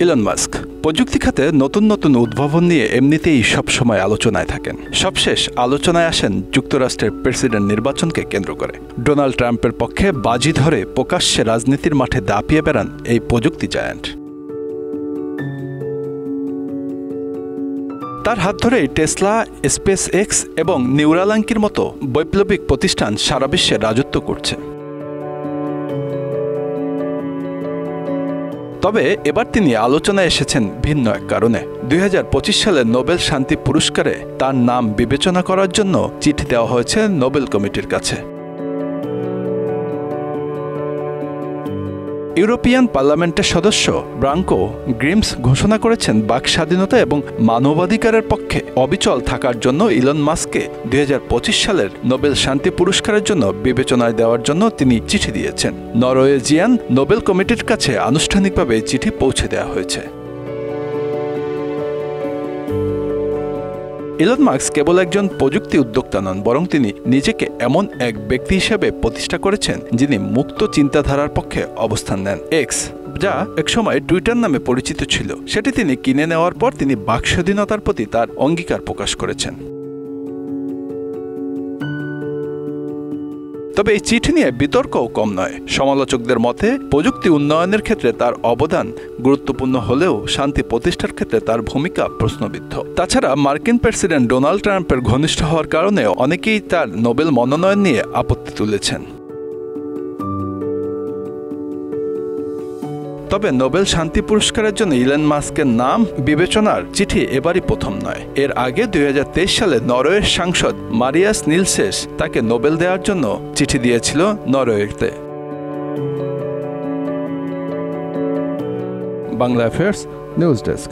Elon Musk প্রযুক্তি খাতে নতুন নতুন উদ্ভাবন নিয়ে এমনিতেই সবসময় আলোচনায় থাকেন। সবশেষ আলোচনায় আসেন যুক্তরাষ্ট্রের প্রেসিডেন্ট নির্বাচনকে কেন্দ্র করে। ডোনাল্ড ট্রাম্পের পক্ষে বাজি ধরে প্রকাশ্যে রাজনীতির মাঠে দাপিয়ে বেড়ান এই প্রযুক্তি জায়ান্ট। তার হাত ধরেই টেসলা, স্পেস এক্স এবং নিউরালিঙ্কের মতো বৈপ্লবিক প্রতিষ্ঠান সারা বিশ্বে রাজত্ব করছে। তবে এবার তিনি আলোচনায় এসেছেন ভিন্ন এক কারণে। 2025 সালের নোবেল শান্তি পুরস্কারে তার নাম বিবেচনা করার জন্য চিঠি দেওয়া হয়েছে নোবেল কমিটির কাছে। ইউরোপিয়ান পার্লামেন্টের সদস্য ব্রাঙ্কো গ্রিমস ঘোষণা করেছেন বাক স্বাধীনতা এবং মানবাধিকারের পক্ষে অবিচল থাকার জন্য ইলন মাস্ককে 2025 সালের নোবেল শান্তি পুরস্কারের জন্য বিবেচনায় দেওয়ার জন্য তিনি চিঠি দিয়েছেন। নরওয়েজিয়ান নোবেল কমিটির কাছে আনুষ্ঠানিকভাবে চিঠি পৌঁছে দেওয়া হয়েছে। ইলন মাস্ক কেবল একজন প্রযুক্তি উদ্যোক্তা নন, বরং তিনি নিজেকে এমন এক ব্যক্তি হিসেবে প্রতিষ্ঠা করেছেন যিনি মুক্ত চিন্তাধারার পক্ষে অবস্থান নেন। এক্স, যা একসময় টুইটার নামে পরিচিত ছিল, সেটি তিনি কিনে নেওয়ার পর তিনি বাক স্বাধীনতার প্রতি তার অঙ্গীকার প্রকাশ করেছেন। তবে এই চিঠি নিয়ে বিতর্কও কম নয়। সমালোচকদের মতে প্রযুক্তি উন্নয়নের ক্ষেত্রে তার অবদান গুরুত্বপূর্ণ হলেও শান্তি প্রতিষ্ঠার ক্ষেত্রে তার ভূমিকা প্রশ্নবিদ্ধ। তাছাড়া মার্কিন প্রেসিডেন্ট ডোনাল্ড ট্রাম্পের ঘনিষ্ঠ হওয়ার কারণে অনেকেই তার নোবেল মনোনয়ন নিয়ে আপত্তি তুলেছেন। তবে নোবেল শান্তি পুরস্কারের জন্য ইলন মাস্কের নাম বিবেচনার চিঠি এবারই প্রথম নয়। এর আগে 2023 সালে নরওয়ের সাংসদ মারিয়াস নিলসেস তাকে নোবেল দেওয়ার জন্য চিঠি দিয়েছিল নরওয়েতে। Bangla affairs news desk.